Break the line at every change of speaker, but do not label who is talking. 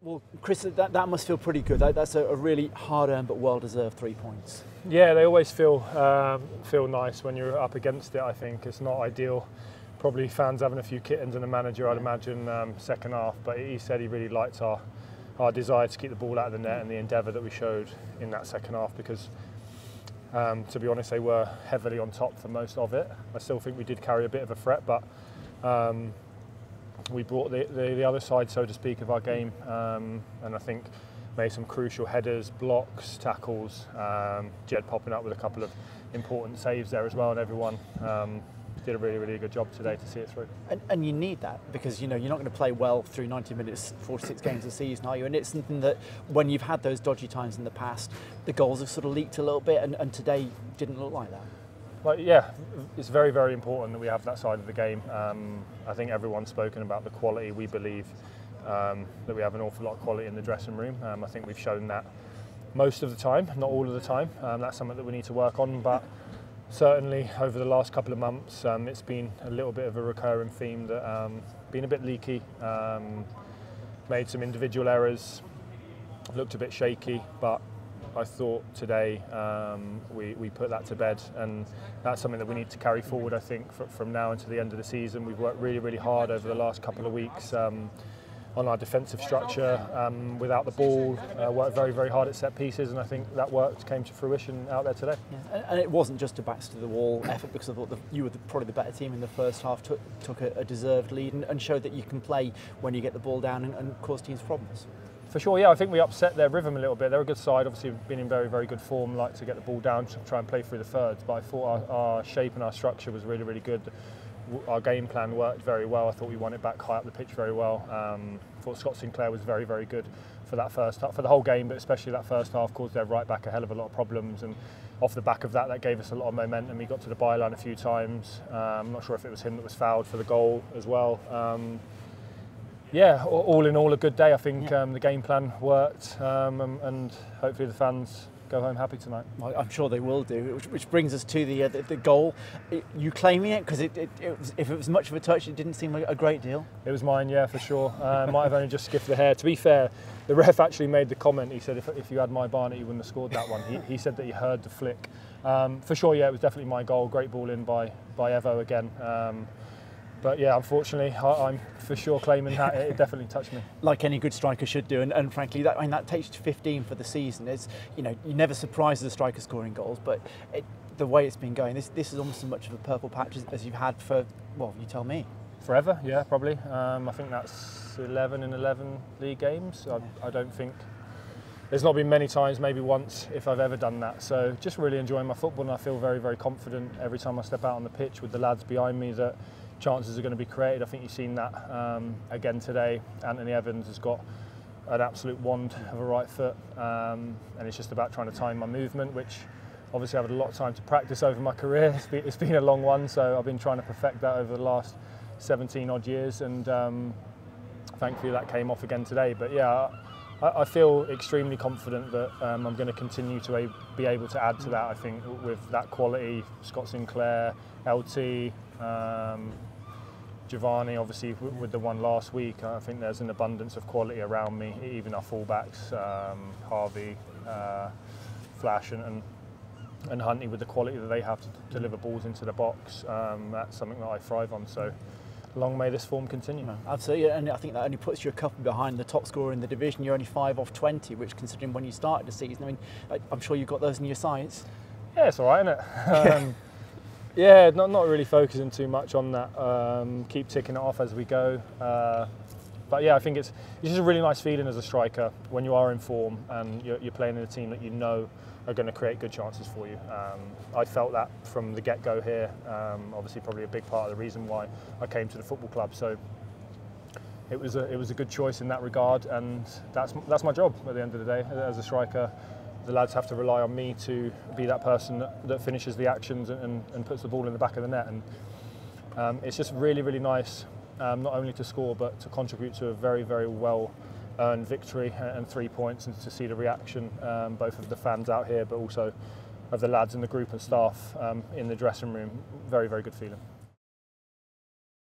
Well, Chris, that must feel pretty good. That's a really hard-earned but well-deserved 3 points.
Yeah, they always feel nice when you're up against it. I think it's not ideal. Probably fans having a few kittens and a manager, I'd imagine, second half. But he said he really liked our desire to keep the ball out of the net and the endeavour that we showed in that second half, because to be honest, they were heavily on top for most of it. I still think we did carry a bit of a threat, but we brought the other side, so to speak, of our game, and I think made some crucial headers, blocks, tackles. Jed popping up with a couple of important saves there as well, and everyone did a really good job today to see it through.
And you need that, because you're not going to play well through 90 minutes, 46 games a season, are you? And it's something that when you've had those dodgy times in the past, the goals have sort of leaked a little bit, and today didn't look like that.
Well, yeah, it's very important that we have that side of the game. I think everyone's spoken about the quality. We believe that we have an awful lot of quality in the dressing room. I think we've shown that most of the time, not all of the time. That's something that we need to work on, but certainly over the last couple of months, it's been a little bit of a recurring theme that been a bit leaky, made some individual errors, looked a bit shaky, but I thought today we put that to bed, and that's something that we need to carry forward, I think, from now until the end of the season. We've worked really hard over the last couple of weeks on our defensive structure without the ball, worked very hard at set pieces, and I think that work came to fruition out there today.
Yeah. And it wasn't just a backs to the wall effort, because I thought you were probably the better team in the first half, took a deserved lead and showed that you can play when you get the ball down and cause teams problems.
For sure, yeah, I think we upset their rhythm a little bit. They're a good side, obviously been in very good form, like to get the ball down, to try and play through the thirds, but I thought our shape and our structure was really good. Our game plan worked very well. I thought we won it back high up the pitch very well. I thought Scott Sinclair was very good for that first half, for the whole game, but especially that first half, caused their right back a hell of a lot of problems, and off the back of that gave us a lot of momentum. He got to the byline a few times. I'm not sure if it was him that was fouled for the goal as well. Yeah, all in all, a good day. I think the game plan worked, and hopefully the fans go home happy tonight.
Well, I'm sure they will do, which brings us to the goal. You claiming it, because if it was much of a touch, it didn't seem like a great deal.
It was mine, yeah, for sure. Might have only just skipped the hair. To be fair, the ref actually made the comment. He said if you had my Barnett, you wouldn't have scored that one. He said that he heard the flick. For sure, yeah, it was definitely my goal. Great ball in by Evo again. But yeah, unfortunately, I'm for sure claiming that it definitely touched me.
Like any good striker should do, and frankly, that takes you to 15 for the season. It's, you're never surprised as a striker scoring goals, but the way it's been going, this is almost as much of a purple patch as you've had for, well, you tell me.
Forever, yeah, probably. I think that's 11 in 11 league games. I don't think there's not been many times, maybe once, if I've ever done that. So just really enjoying my football, and I feel very confident every time I step out on the pitch with the lads behind me that chances are going to be created. I think you've seen that again today. Anthony Evans has got an absolute wand of a right foot, and it's just about trying to time my movement, which obviously I've had a lot of time to practice over my career. It's been a long one, so I've been trying to perfect that over the last 17 odd years, and thankfully that came off again today. But yeah, I feel extremely confident that I'm going to continue to be able to add to that. I think with that quality, Scott Sinclair, LT, Giovanni, obviously with the one last week, I think there's an abundance of quality around me. Even our fullbacks, Harvey, Flash, and Huntley, with the quality that they have to deliver balls into the box. That's something that I thrive on. So long may this form continue.
No, absolutely, and I think that only puts you a couple behind the top scorer in the division. You're only 5 off 20, which, considering when you started the season, I mean, I'm sure you've got those in your sights.
Yeah, it's all right, isn't it? Yeah, not really focusing too much on that. Keep ticking it off as we go. But yeah, I think it's just a really nice feeling as a striker when you are in form and you're playing in a team that you know are going to create good chances for you. I felt that from the get-go here. Obviously, probably a big part of the reason why I came to the football club. So it was a good choice in that regard, and that's my job at the end of the day as a striker. The lads have to rely on me to be that person that finishes the actions and puts the ball in the back of the net. And it's just really nice, not only to score but to contribute to a very well earned victory and 3 points, and to see the reaction both of the fans out here but also of the lads in the group and staff in the dressing room. Very good feeling.